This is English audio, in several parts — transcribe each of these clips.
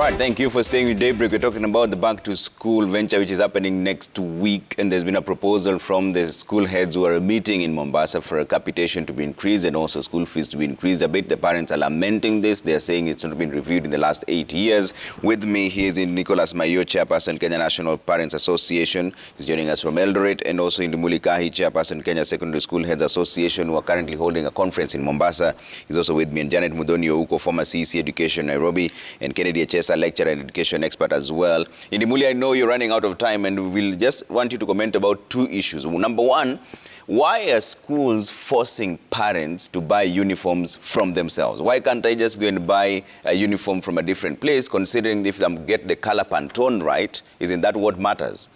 right, thank you for staying with DayBreak. We're talking about the back to school venture which is happening next week, and there's been a proposal from the school heads who are meeting in Mombasa for a capitation to be increased and also school fees to be increased a bit. The parents are lamenting this. They're saying it's not been reviewed in the last 8 years. With me, he is in Nicholas Mayo, chairperson, Kenya National Parents Association. He's joining us from Eldoret, and also in Mulikahi, chairperson, Kenya Secondary School Heads Association, who are currently holding a conference in Mombasa. He's also with me, and Janet Mudonio Uko, former CEC Education Nairobi, and Kennedy Chesa, lecturer and education expert as well. Indimuli, I know you're running out of time, and we'll just want you to comment about two issues. Number one, why are schools forcing parents to buy uniforms from themselves? Why can't I just go and buy a uniform from a different place, considering if they get the color Pantone right, isn't that what matters?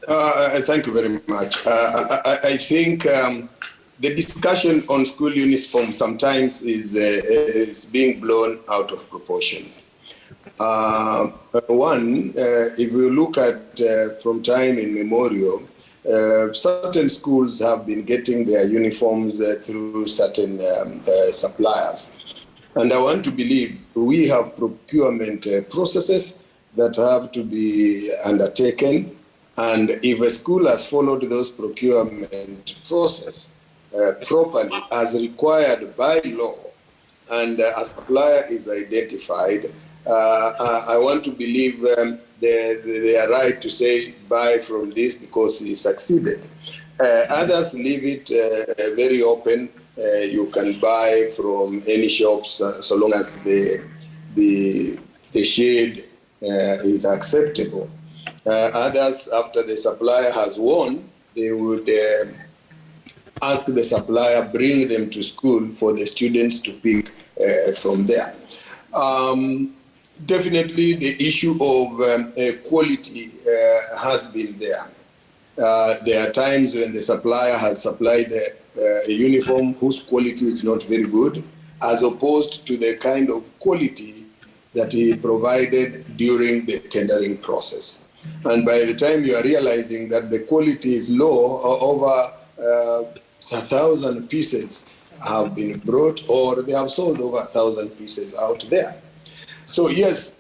Thank you very much. I think the discussion on school uniform sometimes is being blown out of proportion. One, if you look at from time immemorial, certain schools have been getting their uniforms through certain suppliers. And I want to believe we have procurement processes that have to be undertaken. And if a school has followed those procurement process properly as required by law, and a supplier is identified, I want to believe they are right to say buy from this because he succeeded. Others leave it very open. You can buy from any shops so long as the shade is acceptable. Others, after the supplier has won, they would ask the supplier, bring them to school for the students to pick from there. Definitely the issue of quality has been there. There are times when the supplier has supplied a uniform whose quality is not very good, as opposed to the kind of quality that he provided during the tendering process. And by the time you are realizing that the quality is low, over 1,000 pieces have been brought, or they have sold over 1,000 pieces out there. So yes,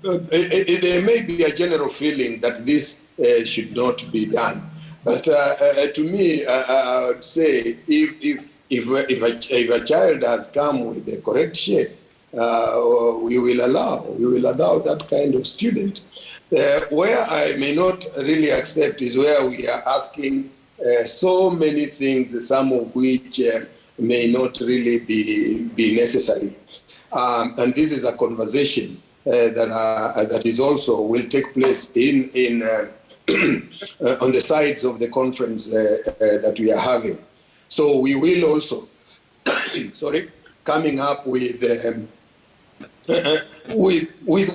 there may be a general feeling that this should not be done. But to me, I would say if a child has come with the correct shape, we will allow that kind of student. Where I may not really accept is where we are asking so many things, some of which may not really be necessary. And this is a conversation that is also will take place in on the sides of the conference that we are having. So we will also, coming up with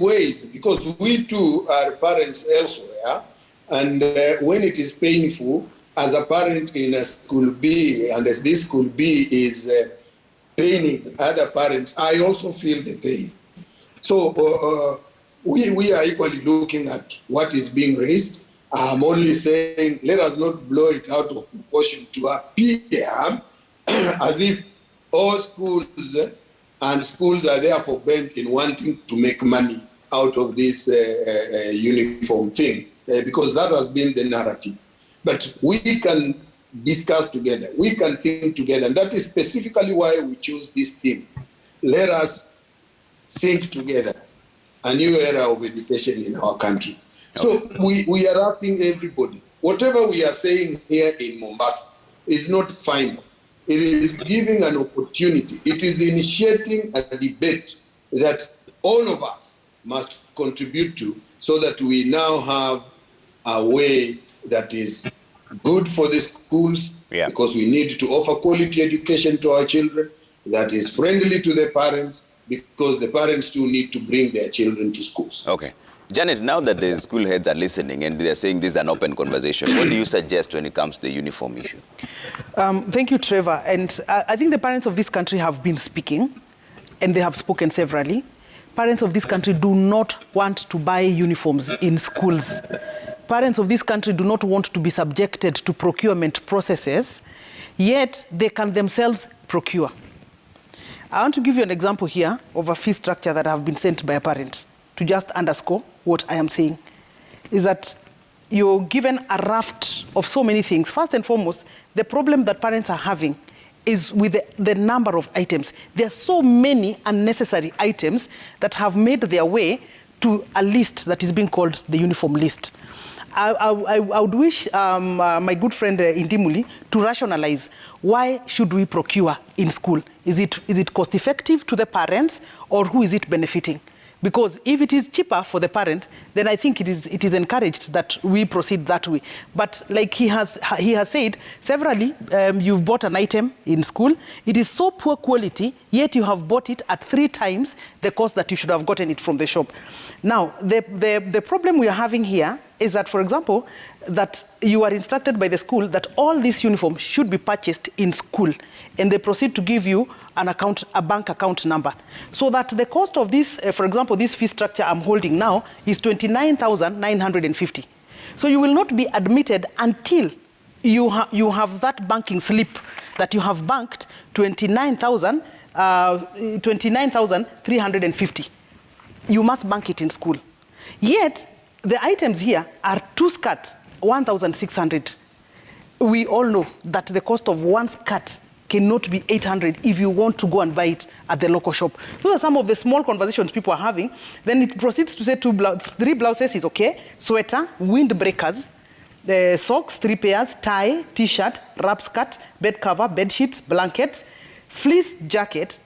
ways, because we too are parents elsewhere, and when it is painful as a parent in a school B, and as this school B is paining other parents, I also feel the pain. So we are equally looking at what is being raised. I'm only saying let us not blow it out of proportion to appear as if all schools and schools are therefore bent in wanting to make money out of this uniform thing, because that has been the narrative. But we can discuss together, we can think together, and that is specifically why we chose this theme. Let us think together, a new era of education in our country. So we are asking everybody, whatever we are saying here in Mombasa is not final. It is giving an opportunity. It is initiating a debate that all of us must contribute to, so that we now have a way that is good for the schools, because we need to offer quality education to our children, that is friendly to the parents, because the parents too need to bring their children to schools. Okay. Janet, now that the school heads are listening and they're saying this is an open conversation, what do you suggest when it comes to the uniform issue? Thank you, Trevor. And I think the parents of this country have been speaking, and they have spoken severally. Parents of this country do not want to buy uniforms in schools. Parents of this country do not want to be subjected to procurement processes, yet they can themselves procure. I want to give you an example here of a fee structure that have been sent by a parent to just underscore what I am saying. Is that you're given a raft of so many things. First and foremost, the problem that parents are having is with the number of items. There are so many unnecessary items that have made their way to a list that is being called the uniform list. I would wish my good friend Indimuli to rationalize why should we procure in school? Is it cost effective to the parents, or who is it benefiting? Because if it is cheaper for the parent, then I think it is encouraged that we proceed that way. But like he has said severally, you've bought an item in school. It is so poor quality, yet you have bought it at 3 times the cost that you should have gotten it from the shop. Now, the problem we are having here is that, for example, that you are instructed by the school that all these uniforms should be purchased in school, and they proceed to give you a bank account number. So that the cost of this, for example, this fee structure I'm holding now is 29,950. So you will not be admitted until you have that banking slip that you have banked 29,350. You must bank it in school. Yet, the items here are 2 skirts, 1,600. We all know that the cost of 1 skirt cannot be 800 if you want to go and buy it at the local shop. Those are some of the small conversations people are having. Then it proceeds to say 3 blouses is okay, sweater, windbreakers, socks, 3 pairs, tie, t-shirt, wrap skirt, bed cover, bed sheets, blankets, fleece jacket.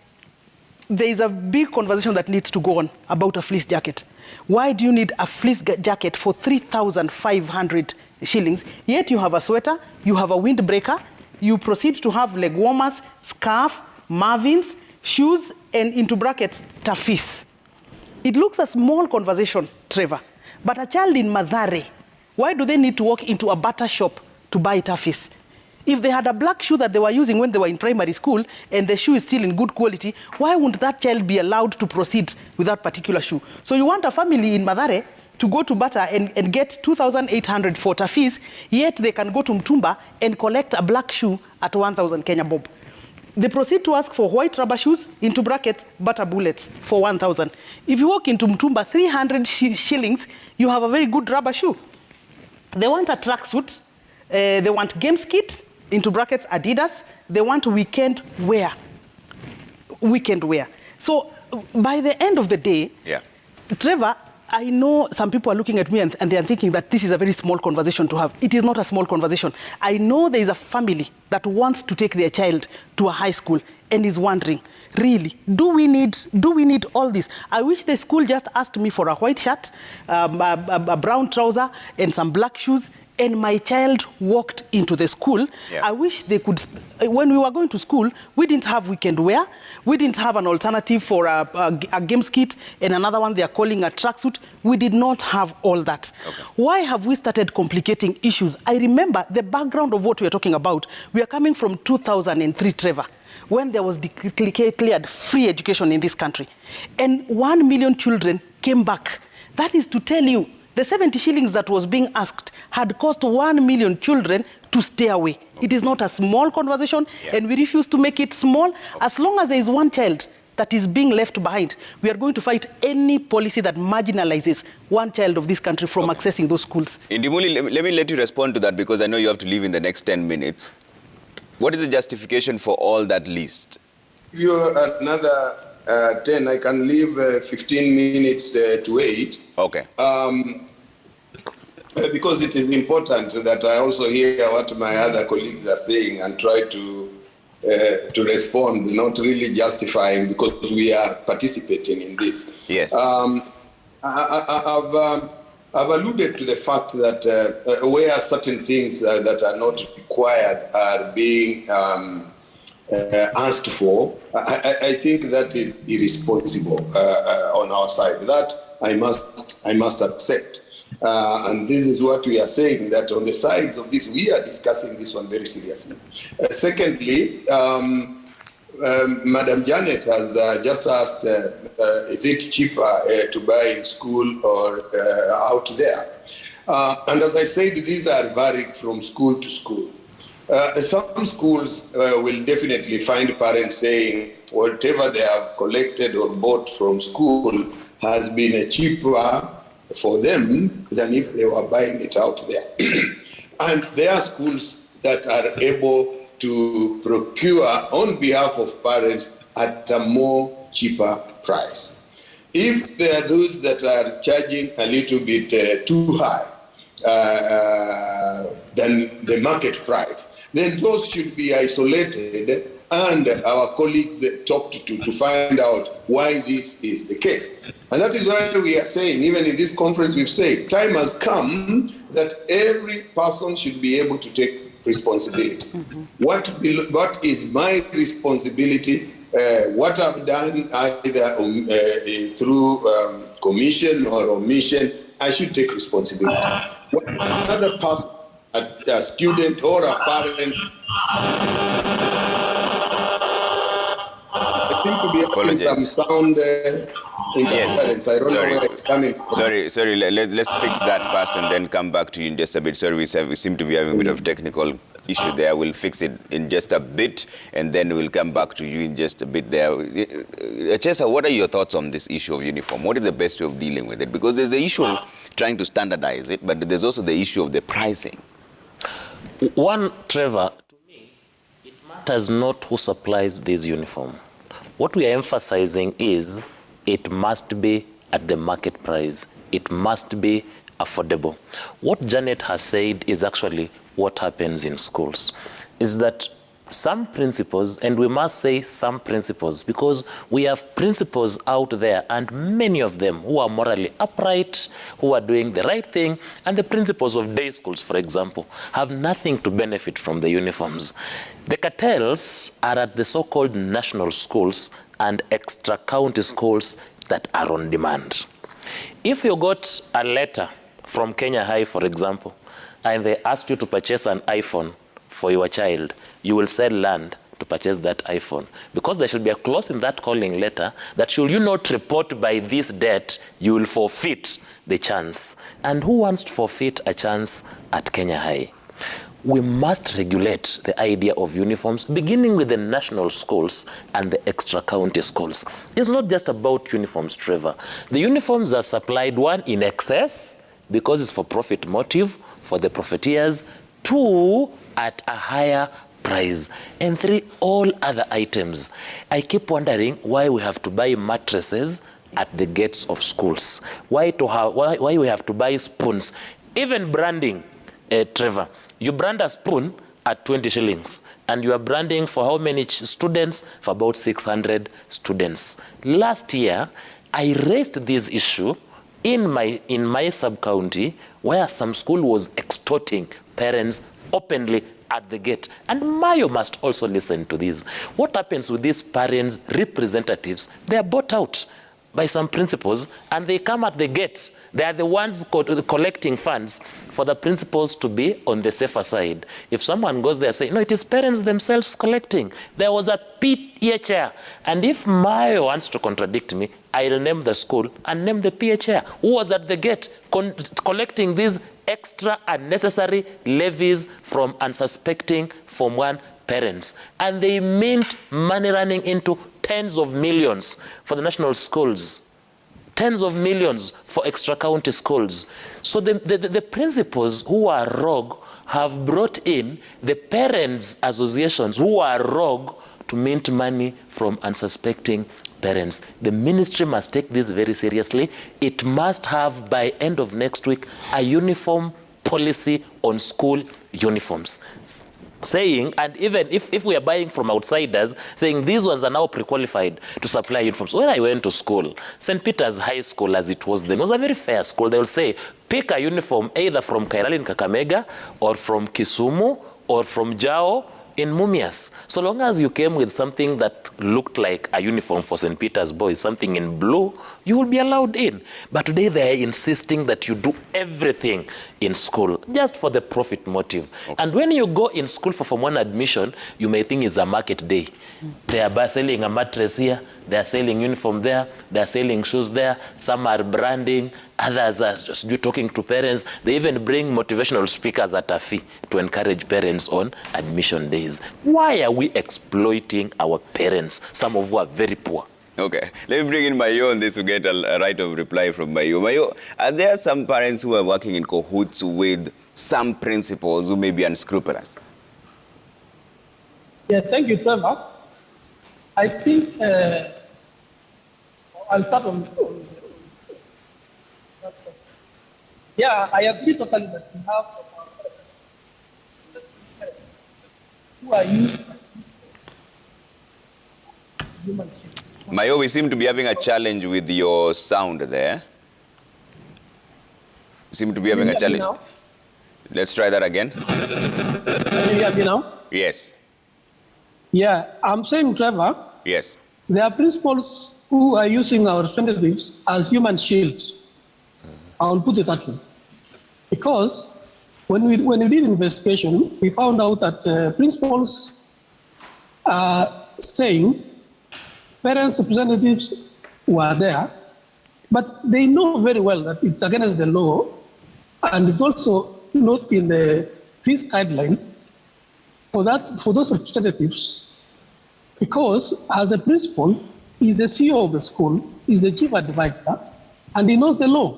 There is a big conversation that needs to go on about a fleece jacket. Why do you need a fleece jacket for 3,500 shillings? Yet you have a sweater, you have a windbreaker, you proceed to have leg warmers, scarf, Marvins, shoes, and into brackets, tafis. It looks a small conversation, Trevor, but a child in Mathare, why do they need to walk into a butter shop to buy tafis? If they had a black shoe that they were using when they were in primary school and the shoe is still in good quality, why wouldn't that child be allowed to proceed with that particular shoe? So you want a family in Mathare to go to Bata and get 2,800 for tafis, yet they can go to Mtumba and collect a black shoe at 1,000 Kenya bob. They proceed to ask for white rubber shoes, into bracket, butter bullets for 1,000. If you walk into Mtumba, 300 shillings, you have a very good rubber shoe. They want a tracksuit, they want games kit, into brackets, Adidas. They want weekend wear. So by the end of the day, Trevor, I know some people are looking at me and they are thinking that this is a very small conversation to have. It is not a small conversation. I know there is a family that wants to take their child to a high school and is wondering, really, do we need all this? I wish the school just asked me for a white shirt, a brown trouser, and some black shoes, and my child walked into the school. I wish they could. When we were going to school, we didn't have weekend wear. We didn't have an alternative for a games kit and another one they are calling a tracksuit. We did not have all that. Why have we started complicating issues? I remember the background of what we are talking about. We are coming from 2003, Trevor, when there was declared free education in this country. And 1 million children came back. That is to tell you, the 70 shillings that was being asked had cost 1 million children to stay away. It is not a small conversation, and we refuse to make it small. As long as there is one child that is being left behind, we are going to fight any policy that marginalizes one child of this country from accessing those schools. Indimuli, let me let you respond to that, because I know you have to leave in the next 10 minutes. What is the justification for all that list? You another 10, I can leave 15 minutes to 8. Okay. Because it is important that I also hear what my other colleagues are saying and try to respond, not really justifying, because we are participating in this. Yes. I've alluded to the fact that where certain things that are not required are being asked for, I think that is irresponsible on our side. That I must accept. And this is what we are saying, that on the sides of this, we are discussing this one very seriously. Secondly, Madam Janet has just asked, is it cheaper to buy in school or out there? And as I said, these are varied from school to school. Some schools will definitely find parents saying whatever they have collected or bought from school has been cheaper for them than if they were buying it out there. And there are schools that are able to procure on behalf of parents at a more cheaper price. If there are those that are charging a little bit too high than the market price, then those should be isolated and our colleagues talked to find out why this is the case. And that is why we are saying, even in this conference, we've said, time has come that every person should be able to take responsibility. What is my responsibility? What I've done either through commission or omission, I should take responsibility. What another person, a student or a parent, I think to be having some sound interference. I don't know where it's coming from. Sorry. Let's fix that first and then come back to you in just a bit. Sorry, we seem to be having a bit of technical issue there. We'll fix it in just a bit and then we'll come back to you in just a bit there. Chesa, what are your thoughts on this issue of uniform? What is the best way of dealing with it? Because there's the issue of trying to standardize it, but there's also the issue of the pricing. One, Trevor, to me, it matters not who supplies this uniform. What we are emphasizing is it must be at the market price. It must be affordable. What Janet has said is actually what happens in schools, is that some principals, and we must say some principals, because we have principals out there and many of them who are morally upright, who are doing the right thing, and the principals of day schools, for example, have nothing to benefit from the uniforms. The cartels are at the so-called national schools and extra county schools that are on demand. If you got a letter from Kenya High, for example, and they asked you to purchase an iPhone for your child, you will sell land to purchase that iPhone. Because there should be a clause in that calling letter that should you not report by this date, you will forfeit the chance. And who wants to forfeit a chance at Kenya High? We must regulate the idea of uniforms, beginning with the national schools and the extra county schools. It's not just about uniforms, Trevor. The uniforms are supplied, one, in excess, because it's for profit motive, for the profiteers, two, at a higher price, and three, all other items. I keep wondering why we have to buy mattresses at the gates of schools. Why we have to buy spoons. Even branding, Trevor. You brand a spoon at 20 shillings, and you are branding for how many students? For about 600 students. Last year, I raised this issue in my sub-county, where some school was extorting parents openly at the gate. And Mayo must also listen to this. What happens with these parents' representatives? They are bought out by some principals, and they come at the gate. They are the ones collecting funds for the principals to be on the safer side. If someone goes there and says, no, it is parents themselves collecting. There was a PTA chair. And if Mayo wants to contradict me, I'll name the school and name the PTA chair who was at the gate collecting these extra unnecessary levies from unsuspecting Form 1 parents. And they meant money running into tens of millions for the national schools, tens of millions for extra county schools. So the principals who are rogue have brought in the parents' associations who are rogue to mint money from unsuspecting parents. The ministry must take this very seriously. It must have, by end of next week, a uniform policy on school uniforms. Saying, and even if we are buying from outsiders, saying these ones are now pre-qualified to supply uniforms. When I went to school, St. Peter's High School, as it was then, was a very fair school. They will say, pick a uniform either from Kairali in Kakamega, or from Kisumu, or from Jao in Mumias. So long as you came with something that looked like a uniform for St. Peter's boys, something in blue, you will be allowed in. But today they are insisting that you do everything in school just for the profit motive. Okay. And when you go in school for Form 1 admission, you may think it's a market day. They are selling a mattress here, they are selling uniform there, they are selling shoes there, some are branding, others are just talking to parents. They even bring motivational speakers at a fee to encourage parents on admission days. Why are we exploiting our parents, some of who are very poor? Okay, let me bring in Mayo on this to get a right of reply from Mayo. Mayo, are there some parents who are working in cahoots with some principals who may be unscrupulous? Yeah, thank you, Trevor. I think I'll start on yeah, I agree totally that we have who are used human shields. Mayo, we seem to be having a challenge with your sound there. We seem to be having a challenge. Now? Let's try that again. Can you hear me now? Yes. Yeah, I'm saying, Trevor, Yes. there are principals who are using our representatives as human shields. I will put it that way. Because when we did investigation, we found out that principals are saying parents' representatives were there, but they know very well that it's against the law, and it's also not in the fees guideline for those representatives, because as the principal is the CEO of the school, is the chief advisor, and he knows the law.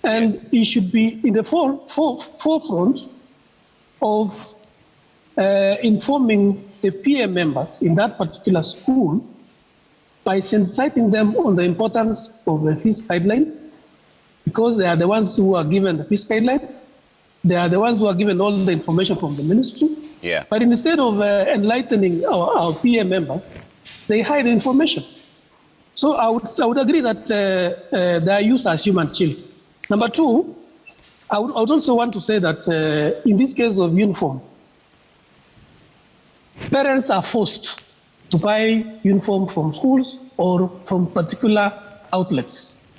And Yes. he should be in the forefront of informing the PM members in that particular school by sensitizing them on the importance of the fees guideline, because they are the ones who are given the fees guideline. They are the ones who are given all the information from the ministry. Yeah. But instead of enlightening our PM members, they hide the information. So I would agree that they are used as human shield. Number two, I would also want to say that in this case of uniform, parents are forced to buy uniform from schools or from particular outlets,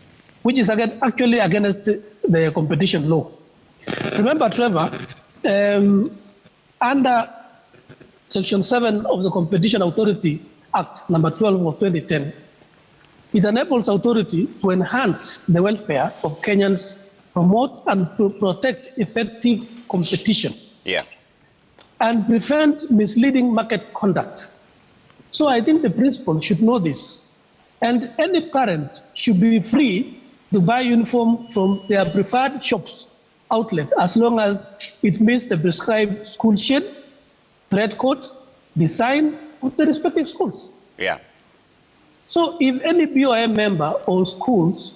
which is actually against the competition law. Remember, Trevor, under Section 7 of the Competition Authority Act, number 12 of 2010, it enables authority to enhance the welfare of Kenyans, promote and protect effective competition, Yeah. and prevent misleading market conduct. So I think the principal should know this. And any parent should be free to buy uniform from their preferred shops, outlet, as long as it meets the prescribed school shade, thread code, design of the respective schools. Yeah. So if any BOM member or schools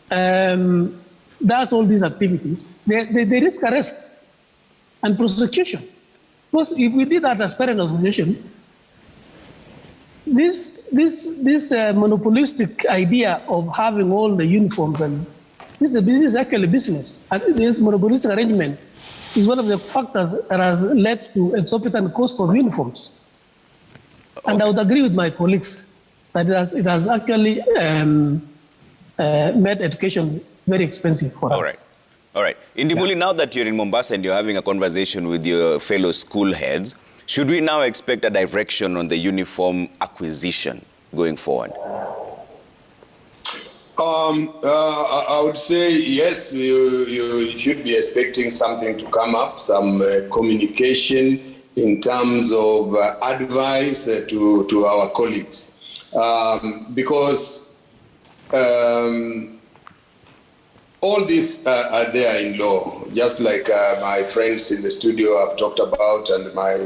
does all these activities, they risk arrest and prosecution. Because if we did that as parent association, this monopolistic idea of having all the uniforms, and this is actually business. And this monopolistic arrangement is one of the factors that has led to exorbitant cost of uniforms. Okay. And I would agree with my colleagues that it has actually made education very expensive for us. All right. All right. Indimuli, now that you're in Mombasa and you're having a conversation with your fellow school heads, should we now expect a direction on the uniform acquisition going forward? I would say yes, you should be expecting something to come up, some communication in terms of advice to our colleagues. Because all these are there in law, just like my friends in the studio have talked about, and my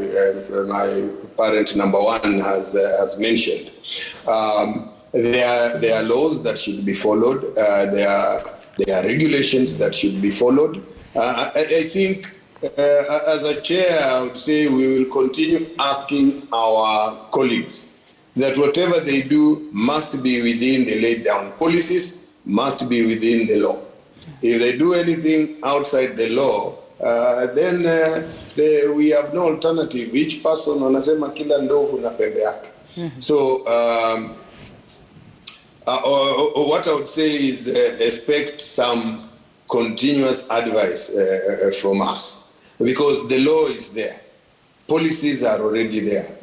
parent number one has mentioned. There are laws that should be followed. There are regulations that should be followed. I think as a chair, I would say we will continue asking our colleagues that whatever they do must be within the laid down policies, must be within the law. If they do anything outside the law, then we have no alternative. Each person wanasema kila ndovu na pembe yake. So what I would say is expect some continuous advice from us, because the law is there. Policies are already there.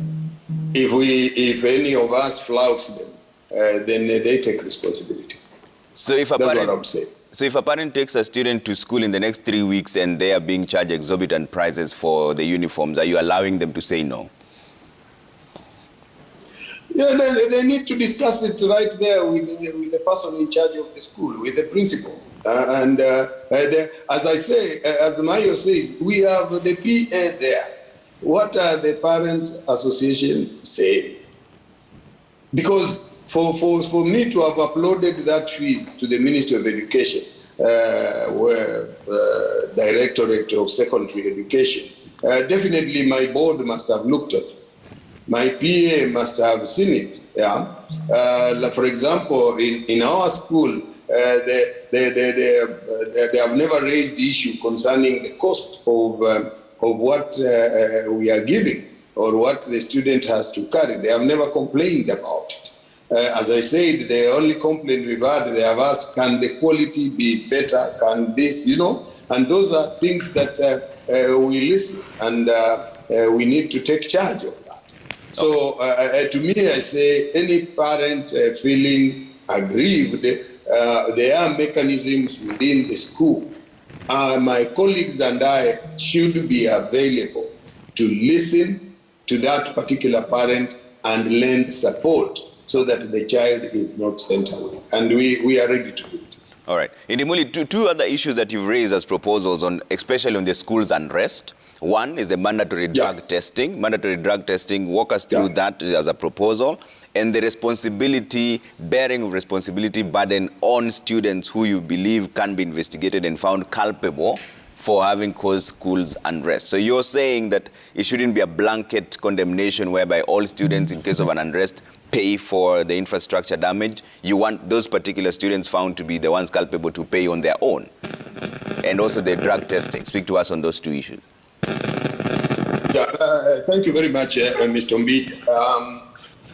If any of us flouts them, then they take responsibility. So if a That's parent, what I would say. So if a parent takes a student to school in the next 3 weeks and they are being charged exorbitant prices for the uniforms, are you allowing them to say no? Yeah, they need to discuss it right there with the person in charge of the school, with the principal. As I say, as Mayo says, we have the PA there. What are the parent association saying? Because for me to have uploaded that fees to the Ministry of Education, where Directorate of Secondary Education, definitely my board must have looked at it. My PA must have seen it. Yeah. For example, in our school, they have never raised the issue concerning the cost of what we are giving or what the student has to carry. They have never complained about it. As I said, the only complaint we've had, they have asked, can the quality be better? Can this, And those are things that we listen and we need to take charge of that. So to me, I say any parent feeling aggrieved, there are mechanisms within the school. My colleagues and I should be available to listen to that particular parent and lend support so that the child is not sent away. And we are ready to do it. All right. Indimuli, two other issues that you've raised as proposals, especially on the schools unrest. One is the mandatory drug testing. Mandatory drug testing, walk us through that as a proposal. And the bearing of responsibility burden on students who you believe can be investigated and found culpable for having caused schools unrest. So you're saying that it shouldn't be a blanket condemnation whereby all students in case of an unrest pay for the infrastructure damage. You want those particular students found to be the ones culpable to pay on their own. And also the drug testing. Speak to us on those two issues. Thank you very much, Mr. Mbi.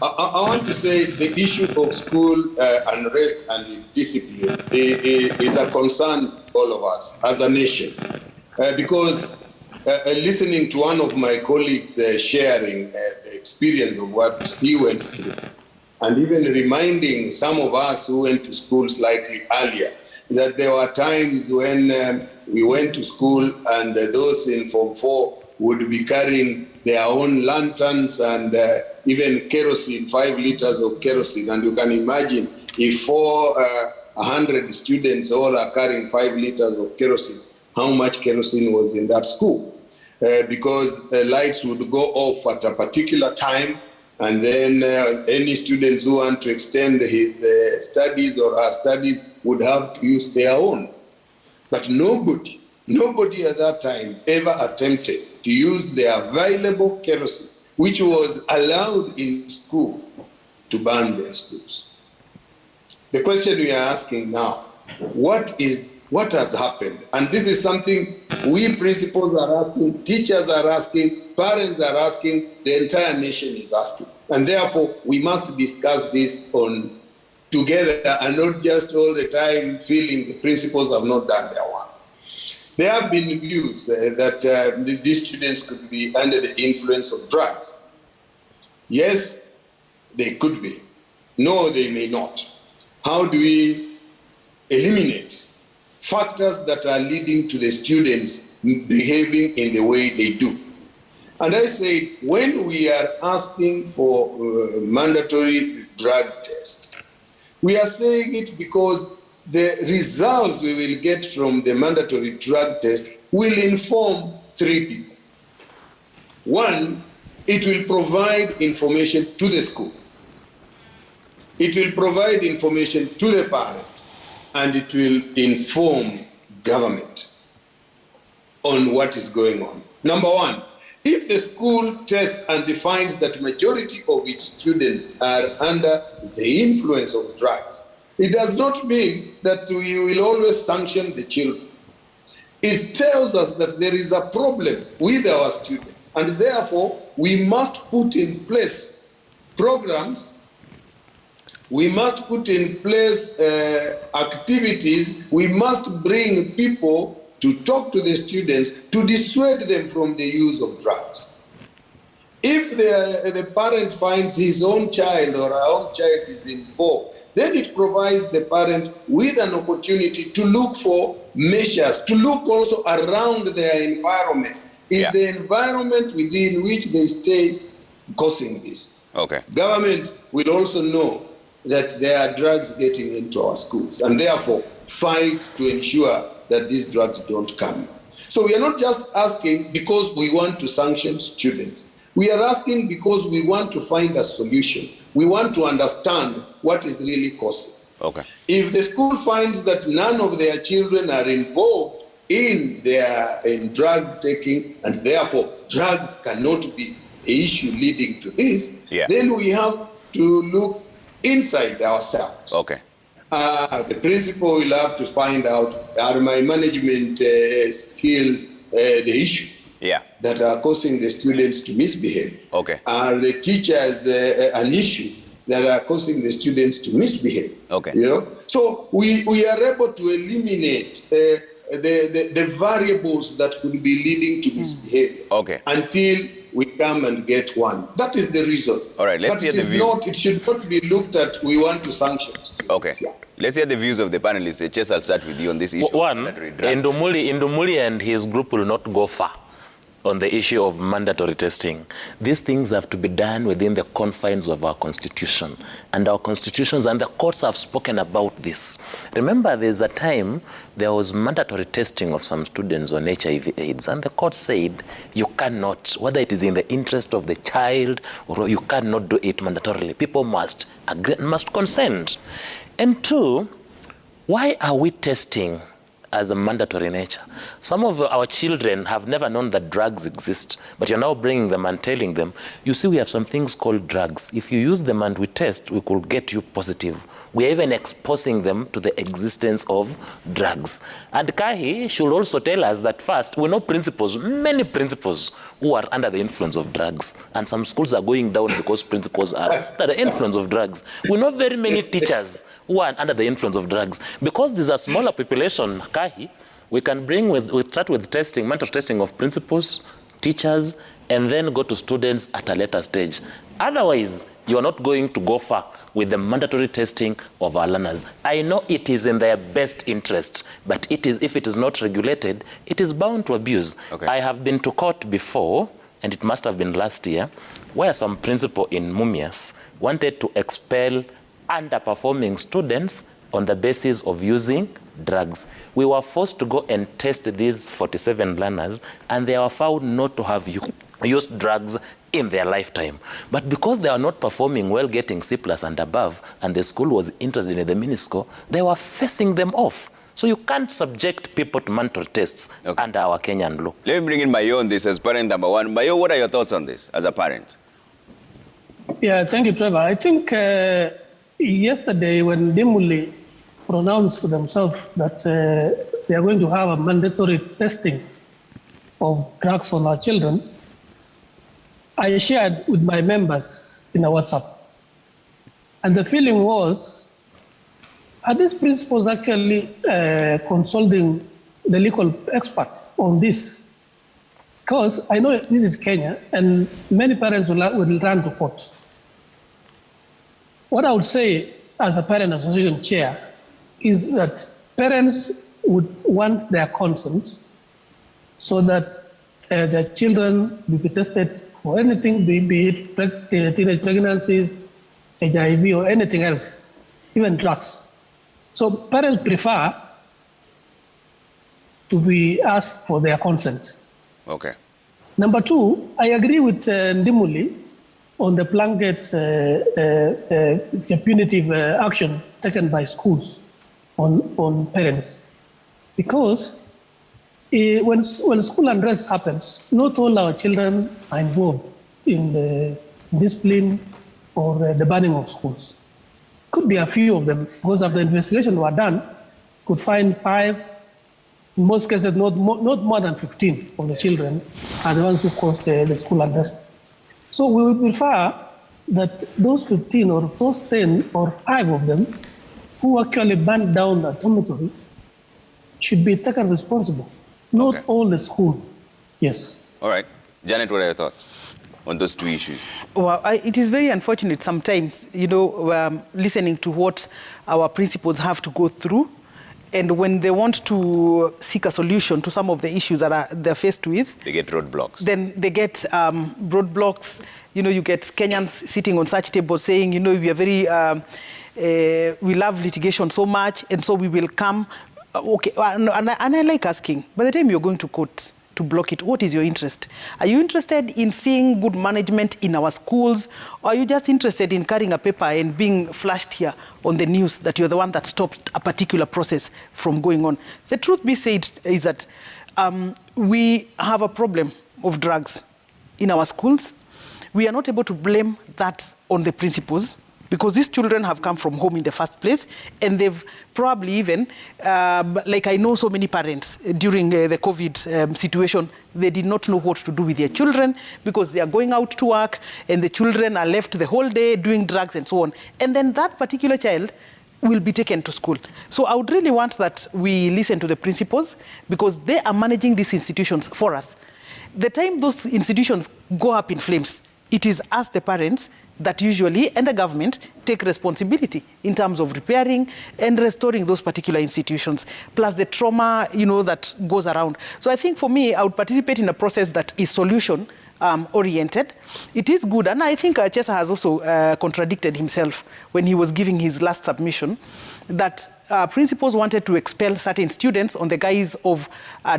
I want to say the issue of school unrest and discipline is a concern all of us as a nation. Because listening to one of my colleagues sharing the experience of what he went through, and even reminding some of us who went to school slightly earlier, that there were times when we went to school and those in Form 4 would be carrying their own lanterns and even kerosene, 5 liters of kerosene. And you can imagine if 400 students all are carrying 5 liters of kerosene, how much kerosene was in that school. Because the lights would go off at a particular time, and then any students who want to extend his studies or her studies would have to use their own. But nobody at that time ever attempted to use the available kerosene, which was allowed in school, to burn their schools. The question we are asking now, what has happened? And this is something we principals are asking, teachers are asking, parents are asking, the entire nation is asking. And therefore, we must discuss this together and not just all the time feeling the principals have not done their work. There have been views that these students could be under the influence of drugs. Yes, they could be. No, they may not. How do we eliminate factors that are leading to the students behaving in the way they do? And I say, when we are asking for mandatory drug test, we are saying it because the results we will get from the mandatory drug test will inform 3 people. One, it will provide information to the school. It will provide information to the parent, and it will inform government on what is going on. Number one, if the school tests and defines that majority of its students are under the influence of drugs, it does not mean that we will always sanction the children. It tells us that there is a problem with our students, and therefore we must put in place programs, we must put in place activities, we must bring people to talk to the students to dissuade them from the use of drugs. If the parent finds his own child or her own child is involved, then it provides the parent with an opportunity to look for measures, to look also around their environment. Is the environment within which they stay causing this? Okay. Government will also know that there are drugs getting into our schools and therefore fight to ensure that these drugs don't come. So we are not just asking because we want to sanction students. We are asking because we want to find a solution. We want to understand what is really causing. Okay. If the school finds that none of their children are involved in drug taking and therefore drugs cannot be the issue leading to this, then we have to look inside ourselves. Okay. The principal will have to find out, are my management skills the issue that are causing the students to misbehave? Okay. Are the teachers an issue that are causing the students to misbehave? Okay. You know, so we are able to eliminate the variables that could be leading to misbehavior. Okay. Until we come and get one. That is the reason. All right, let's hear the views. It should not be looked at, we want to sanction students. Okay. Let's hear the views of the panelists. Chess, I'll start with you on this issue. One, Indumuli and his group will not go far on the issue of mandatory testing. These things have to be done within the confines of our constitution. And our constitutions and the courts have spoken about this. Remember, there's a time there was mandatory testing of some students on HIV/AIDS, and the court said you cannot, whether it is in the interest of the child or you cannot do it mandatorily. People must agree, must consent. And two, why are we testing as a mandatory nature? Some of our children have never known that drugs exist, but you're now bringing them and telling them, you see, we have some things called drugs. If you use them and we test, we could get you positive. We are even exposing them to the existence of drugs. And Kahi should also tell us that first, we know principals, many principals who are under the influence of drugs. And some schools are going down because principals are under the influence of drugs. We know very many teachers who are under the influence of drugs. Because there's a smaller population, Kahi, we can start with testing, mental testing of principals, teachers, and then go to students at a later stage. Otherwise, you are not going to go far with the mandatory testing of our learners. I know it is in their best interest, but if it is not regulated, it is bound to abuse. Okay. I have been to court before, and it must have been last year, where some principal in Mumias wanted to expel underperforming students on the basis of using drugs. We were forced to go and test these 47 learners, and they were found not to have used drugs in their lifetime. But because they are not performing well, getting C+ and above, and the school was interested in the MINISCO, they were facing them off. So you can't subject people to mandatory tests under our Kenyan law. Let me bring in Mayo on this as parent number one. Mayo, what are your thoughts on this as a parent? Yeah, thank you, Trevor. I think yesterday when Dimuli pronounced themselves that they are going to have a mandatory testing of drugs on our children, I shared with my members in a WhatsApp. And the feeling was, are these principals actually consulting the legal experts on this? Because I know this is Kenya, and many parents will run to court. What I would say as a parent association chair is that parents would want their consent so that their children will be tested for anything, be it teenage pregnancies, HIV, or anything else, even drugs. So parents prefer to be asked for their consent. Okay. Number two, I agree with Ndimuli on the blanket punitive action taken by schools on parents. Because when school unrest happens, not all our children are involved in the discipline or the banning of schools. Could be a few of them, because after the investigation were done, could find 5, in most cases not more than 15 of the children are the ones who caused the school unrest. So we would prefer that those 15 or those 10 or 5 of them who actually burned down the dormitory should be taken responsible. Not all the school. Yes. All right. Janet, what are your thoughts? on those two issues? Well, it is very unfortunate sometimes, listening to what our principals have to go through. And when they want to seek a solution to some of the issues that they're faced with, they get roadblocks. Then they get roadblocks. You get Kenyans sitting on such tables saying, we are very, we love litigation so much, and so we will come. Okay, and I like asking, by the time you're going to court to block it, what is your interest? Are you interested in seeing good management in our schools? Or are you just interested in carrying a paper and being flashed here on the news that you're the one that stopped a particular process from going on? The truth be said is that we have a problem of drugs in our schools. We are not able to blame that on the principals, because these children have come from home in the first place, and they've probably even, like I know so many parents during the COVID situation, they did not know what to do with their children because they are going out to work and the children are left the whole day doing drugs and so on. And then that particular child will be taken to school. So I would really want that we listen to the principals, because they are managing these institutions for us. The time those institutions go up in flames, it is us, the parents, that usually, and the government, take responsibility in terms of repairing and restoring those particular institutions, plus the trauma, that goes around. So I think for me, I would participate in a process that is solution oriented. It is good, and I think Chesa has also contradicted himself when he was giving his last submission, that principals wanted to expel certain students on the guise of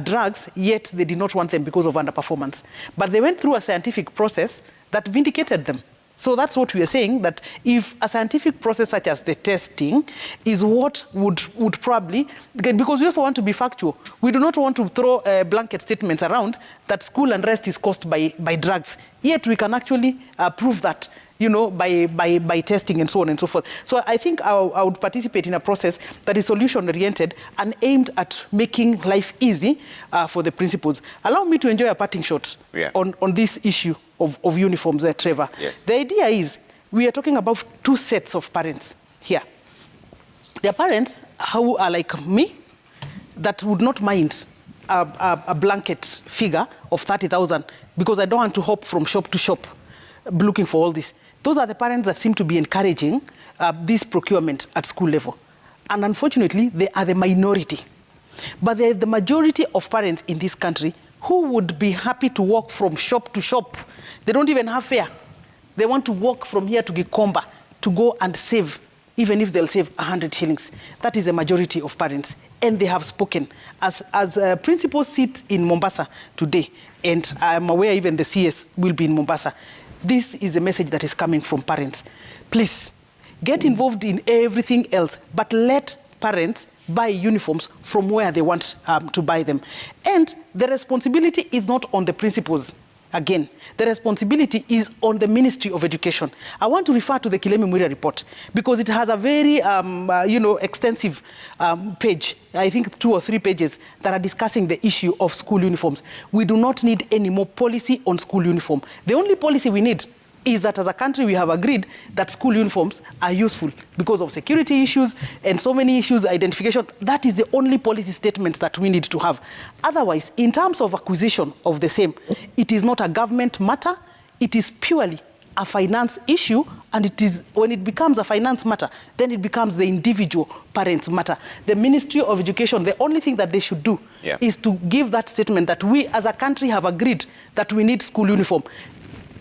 drugs, yet they did not want them because of underperformance. But they went through a scientific process that vindicated them. So that's what we are saying, that if a scientific process such as the testing is what would probably, because we also want to be factual, we do not want to throw blanket statements around that school unrest is caused by drugs. Yet we can actually prove that, by testing and so on and so forth. So I think I would participate in a process that is solution-oriented and aimed at making life easy for the principals. Allow me to enjoy a parting shot on this issue of uniforms there, Trevor. Yes. The idea is we are talking about two sets of parents here. There are parents who are like me that would not mind a blanket figure of 30,000 because I don't want to hop from shop to shop looking for all this. Those are the parents that seem to be encouraging this procurement at school level. And unfortunately, they are the minority. But they're the majority of parents in this country who would be happy to walk from shop to shop. They don't even have fare. They want to walk from here to Gikomba to go and save, even if they'll save 100 shillings. That is the majority of parents. And they have spoken. As principals sit in Mombasa today, and I'm aware even the CS will be in Mombasa, this is a message that is coming from parents. Please, get involved in everything else, but let parents buy uniforms from where they want to buy them. And the responsibility is not on the principals. Again, the responsibility is on the Ministry of Education. I want to refer to the Kilemi Mwira report because it has a very, extensive page, I think 2 or 3 pages that are discussing the issue of school uniforms. We do not need any more policy on school uniform. The only policy we need is that as a country we have agreed that school uniforms are useful because of security issues and so many issues, identification. That is the only policy statement that we need to have. Otherwise, in terms of acquisition of the same, it is not a government matter. It is purely a finance issue, and it is when it becomes a finance matter, then it becomes the individual parents' matter. The Ministry of Education, the only thing that they should do is to give that statement that we as a country have agreed that we need school uniform.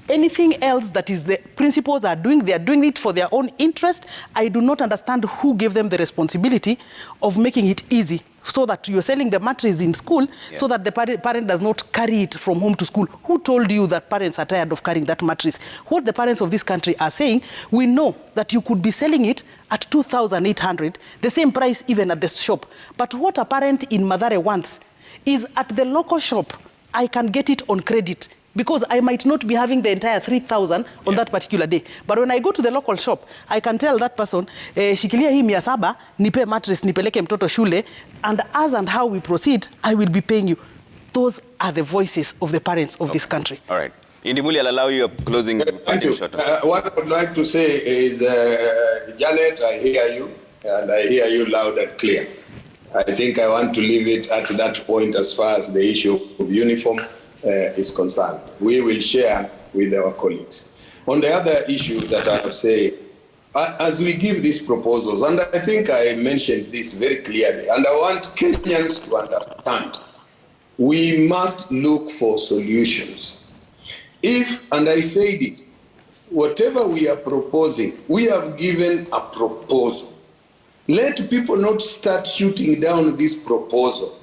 Anything else that is the principals are doing, they are doing it for their own interest. I do not understand who gave them the responsibility of making it easy so that you're selling the mattress in school so that the parent does not carry it from home to school. Who told you that parents are tired of carrying that mattress? What the parents of this country are saying, we know that you could be selling it at 2,800, the same price even at the shop. But what a parent in Mathare wants is at the local shop, I can get it on credit, because I might not be having the entire 3,000 on that particular day. But when I go to the local shop, I can tell that person, shikilia hii 700, nipe mattress, nipeleke mtoto shule, and as and how we proceed, I will be paying you. Those are the voices of the parents of this country. All right. Indimuli, I'll allow you a closing shot. What I would like to say is, Janet, I hear you, and I hear you loud and clear. I think I want to leave it at that point as far as the issue of uniform is concerned. We will share with our colleagues. On the other issue that I have said, as we give these proposals, and I think I mentioned this very clearly, and I want Kenyans to understand, we must look for solutions. If, and I said it, whatever we are proposing, we have given a proposal. Let people not start shooting down this proposal,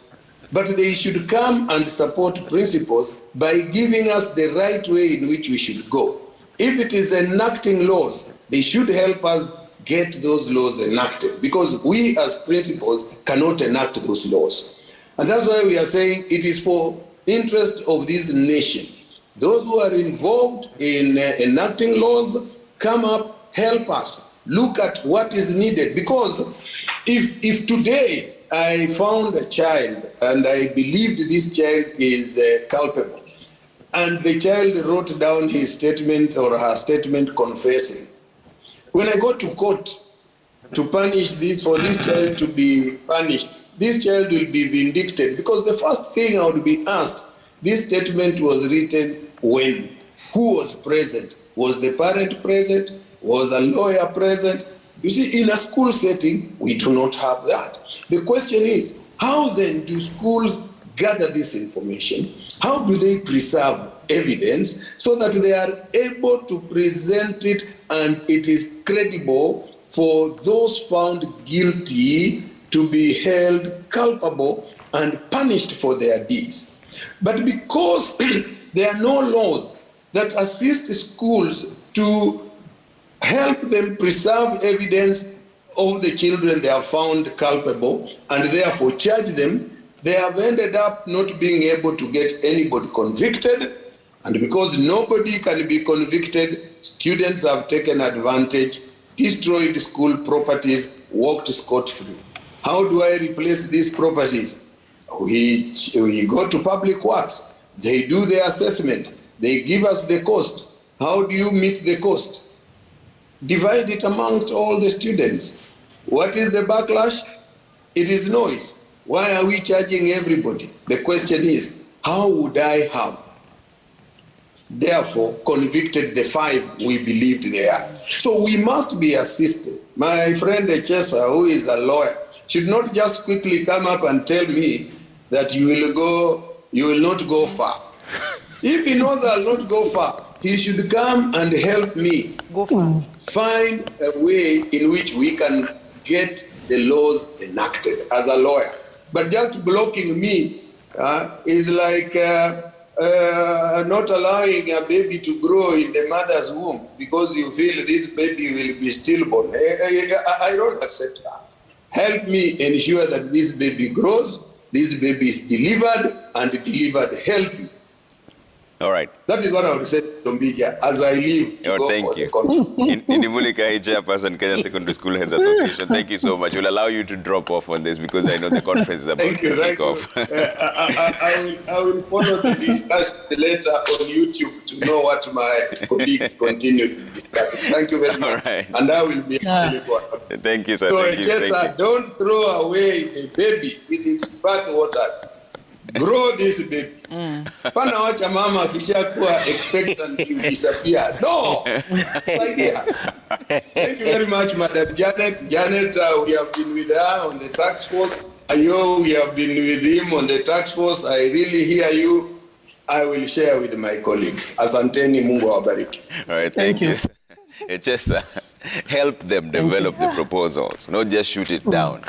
but they should come and support principles by giving us the right way in which we should go. If it is enacting laws, they should help us get those laws enacted, because we as principals cannot enact those laws. And that's why we are saying it is for interest of this nation. Those who are involved in enacting laws, come up, help us, look at what is needed. Because if today I found a child and I believed this child is culpable, and the child wrote down his statement or her statement confessing, when I go to court to punish this, for this child to be punished, this child will be vindicted, because the first thing I would be asked, this statement was written when? Who was present? Was the parent present? Was a lawyer present? You see, in a school setting, we do not have that. The question is, how then do schools gather this information? How do they preserve evidence so that they are able to present it and it is credible for those found guilty to be held culpable and punished for their deeds? But because there are no laws that assist schools to help them preserve evidence of the children they have found culpable and therefore charge them, they have ended up not being able to get anybody convicted. And because nobody can be convicted, students have taken advantage, destroyed school properties, walked scot-free. How do I replace these properties? We go to public works. They do the assessment. They give us the cost. How do you meet the cost? Divide it amongst all the students. What is the backlash? It is noise. Why are we charging everybody? The question is, how would I have therefore convicted the 5 we believed they are? So we must be assisted. My friend Chesa, who is a lawyer, should not just quickly come up and tell me that you will not go far. If he knows I'll not go far, he should come and help me find a way in which we can get the laws enacted as a lawyer. But just blocking me is like not allowing a baby to grow in the mother's womb because you feel this baby will be stillborn. I don't accept that. Help me ensure that this baby grows, this baby is delivered and delivered healthy. All right. That is what I would say to Dombija as I leave. Thank you. Indivulika, Chairperson, Kenya Secondary School Heads Association, thank you so much. We'll allow you to drop off on this because I know the conference is about to kick off. I will follow the discussion later on YouTube to know what my colleagues continue discussing. Thank you very much. All right. And I will be available. Thank you, sir. So, Thank you. Don't throw away a baby with its bath waters. Grow this baby. Pana wacha mama akishakuwa expectant to disappear. No! Idea. Thank you very much, Madam Janet. Janet, we have been with her on the task force. Ayo, we have been with him on the task force. I really hear you. I will share with my colleagues. Asanteni, Mungu awabariki. All right, thank you. Just help them develop the proposals, not just shoot it down.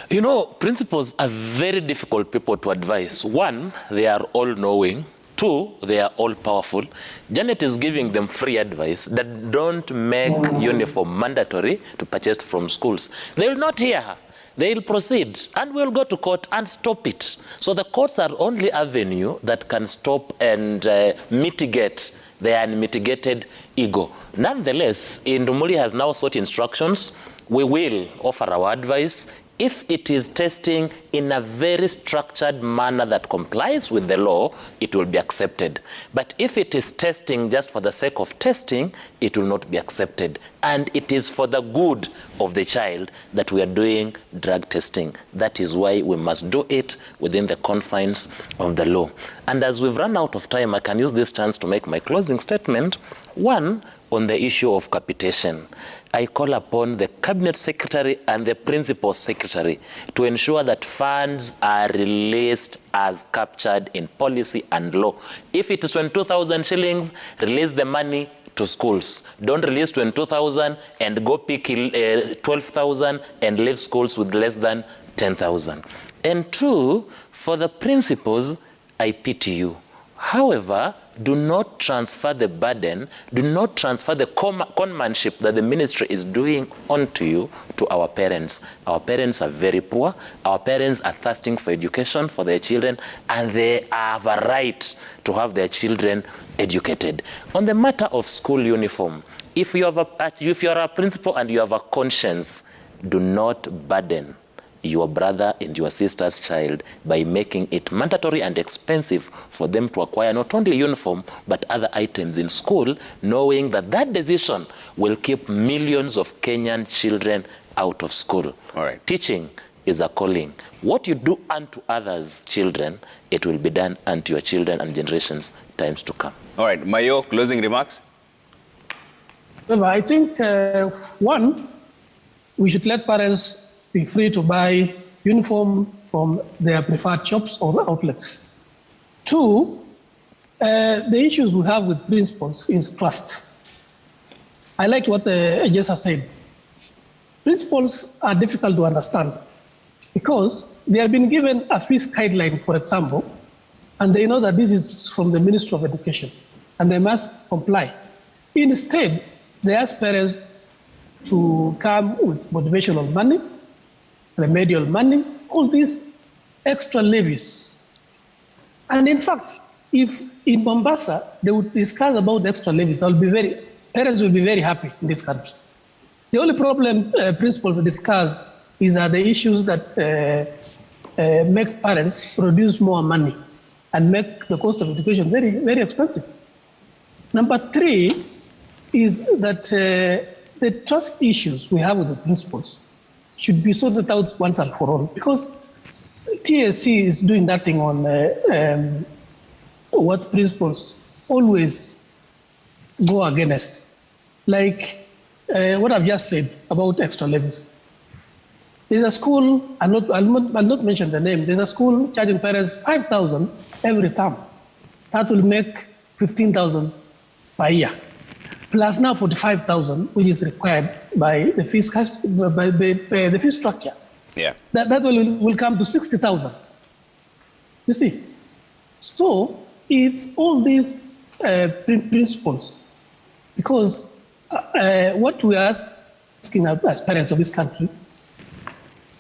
You know, principals are very difficult people to advise. One, they are all-knowing. Two, they are all-powerful. Janet is giving them free advice that don't make uniform mandatory to purchase from schools. They will not hear her. They will proceed and we'll go to court and stop it. So the courts are only avenue that can stop and mitigate the unmitigated ego. Nonetheless, Indumuli has now sought instructions. We will offer our advice If it is testing in a very structured manner that complies with the law, it will be accepted. But if it is testing just for the sake of testing, it will not be accepted. And it is for the good of the child that we are doing drug testing. That is why we must do it within the confines of the law. And as we've run out of time, I can use this chance to make my closing statement. One, on the issue of capitation. I call upon the Cabinet Secretary and the Principal Secretary to ensure that funds are released as captured in policy and law. If it is 22,000 shillings, release the money to schools. Don't release 22,000 and go pick 12,000 and leave schools with less than 10,000. And two, for the principals, I pity you. However, do not transfer the burden, do not transfer the conmanship that the ministry is doing onto you to our parents. Our parents are very poor. Our parents are thirsting for education for their children, and they have a right to have their children educated. On the matter of school uniform, if you are a principal and you have a conscience, do not burden your brother and your sister's child by making it mandatory and expensive for them to acquire not only uniform but other items in school, knowing that that decision will keep millions of Kenyan children out of school. All right. Teaching is a calling. What you do unto others' children, it will be done unto your children and generations times to come. All right, Mayo, closing remarks? Well, I think, one, we should let parents be free to buy uniform from their preferred shops or outlets. Two, the issues we have with principals is trust. I like what Ejesa has said. Principals are difficult to understand because they have been given a fees guideline, for example, and they know that this is from the Ministry of Education and they must comply. Instead, they ask parents to come with motivational money, remedial money, all these extra levies. And in fact, if in Mombasa, they would discuss about the extra levies, parents will be very happy in this country. The only problem principals discuss is the issues that make parents produce more money and make the cost of education very, very expensive. Number three is that the trust issues we have with the principals should be sorted out once and for all, because TSC is doing that thing on what principals always go against, like what I've just said about extra levies. There's a school, I'll not mention the name, there's a school charging parents 5,000 every term. That will make 15,000 per year. Plus now 45,000, which is required by the fee structure. Yeah. That will come to 60,000. You see? So if all these principles, because what we are asking as parents of this country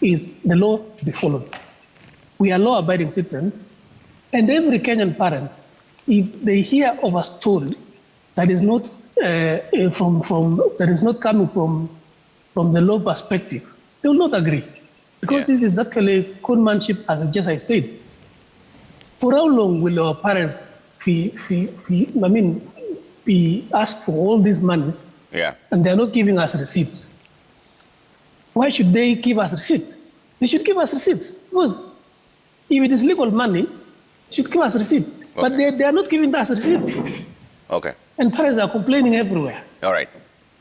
is the law to be followed. We are law-abiding citizens, and every Kenyan parent, if they hear of a story that is not that is not coming from the law perspective, they will not agree, because this is actually conmanship, as I said. For how long will our parents be asked for all these monies, and they are not giving us receipts? Why should they give us receipts? They should give us receipts, because if it is legal money, they should give us receipts. Okay. But they are not giving us receipts. Okay. And parents are complaining everywhere. All right.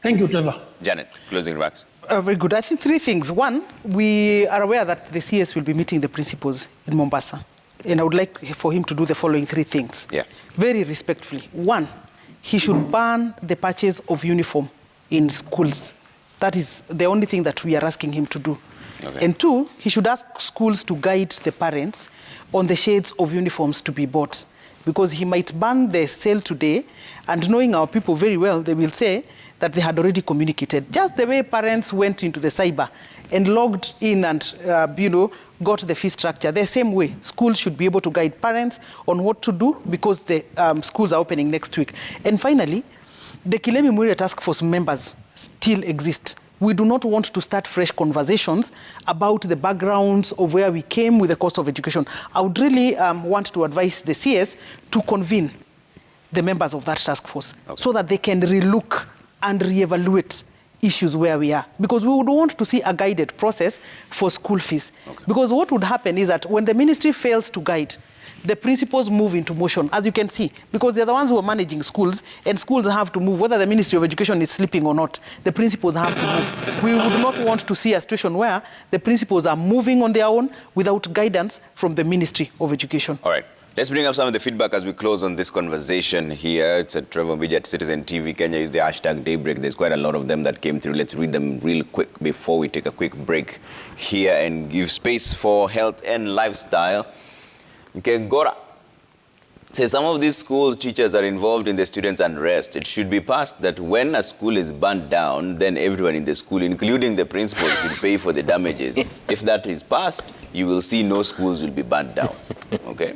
Thank you, Trevor. Janet, closing remarks. Very good. I think three things. One, we are aware that the CS will be meeting the principals in Mombasa. And I would like for him to do the following three things. Yeah. Very respectfully. One, he should ban the purchase of uniform in schools. That is the only thing that we are asking him to do. Okay. And two, he should ask schools to guide the parents on the shades of uniforms to be bought. Because he might ban the sale today, and knowing our people very well, they will say that they had already communicated. Just the way parents went into the cyber and logged in and, got the fee structure, the same way schools should be able to guide parents on what to do, because the schools are opening next week. And finally, the Kilemi Muire Task Force members still exist. We do not want to start fresh conversations about the backgrounds of where we came with the cost of education. I would really want to advise the CS to convene the members of that task force so that they can relook and reevaluate issues where we are. Because we would want to see a guided process for school fees. Because what would happen is that when the ministry fails to guide, the principals move into motion, as you can see, because they're the ones who are managing schools, and schools have to move, whether the Ministry of Education is sleeping or not. The principals have to move. We would not want to see a situation where the principals are moving on their own without guidance from the Ministry of Education. All right. Let's bring up some of the feedback as we close on this conversation here. It's at Trevor Mbiji at Citizen TV Kenya. Use the hashtag DayBreak. There's quite a lot of them that came through. Let's read them real quick before we take a quick break here and give space for health and lifestyle. Nkengora says some of these school teachers are involved in the students' unrest. It should be passed that when a school is burnt down, then everyone in the school, including the principal, should pay for the damages. If that is passed, you will see no schools will be burnt down. Okay?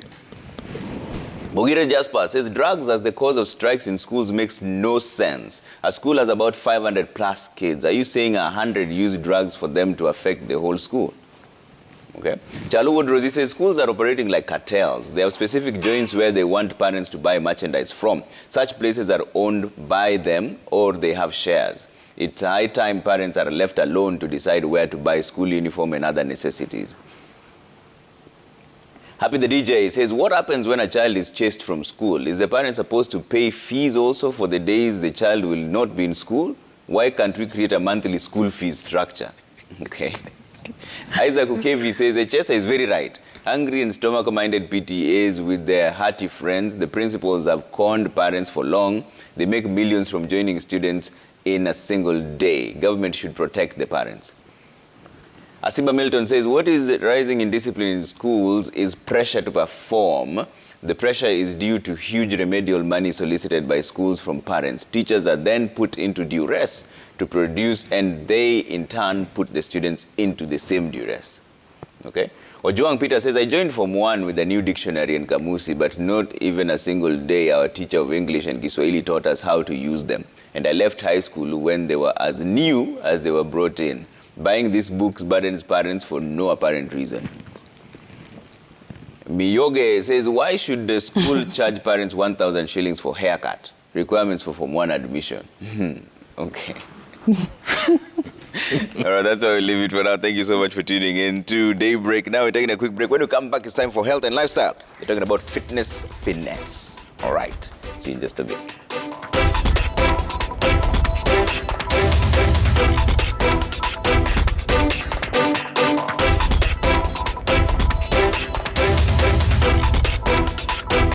Bogire Jasper says drugs as the cause of strikes in schools makes no sense. A school has about 500 plus kids. Are you saying 100 use drugs for them to affect the whole school? Okay. Chaluwood Rosie says schools are operating like cartels. They have specific joints where they want parents to buy merchandise from. Such places are owned by them or they have shares. It's high time parents are left alone to decide where to buy school uniform and other necessities. Happy the DJ says, what happens when a child is chased from school? Is the parent supposed to pay fees also for the days the child will not be in school? Why can't we create a monthly school fees structure? Okay. Isaac Ukevi says, Echesa is very right. Hungry and stomach-minded PTAs with their hearty friends, the principals have conned parents for long. They make millions from joining students in a single day. Government should protect the parents. Asiba Milton says, what is rising in discipline in schools is pressure to perform. The pressure is due to huge remedial money solicited by schools from parents. Teachers are then put into duress to produce, and they in turn put the students into the same duress. Okay? Ojuang Peter says, I joined Form 1 with a new dictionary and Kamusi, but not even a single day our teacher of English and Kiswahili taught us how to use them. And I left high school when they were as new as they were brought in. Buying these books burdens parents for no apparent reason. Miyoge says, why should the school charge parents 1,000 shillings for haircut? Requirements for Form 1 admission. Okay. All right, that's how we leave it for now. Thank you so much for tuning in to DayBreak. Now we're taking a quick break. When we come back, it's time for health and lifestyle. We're talking about fitness. All right. See you in just a bit.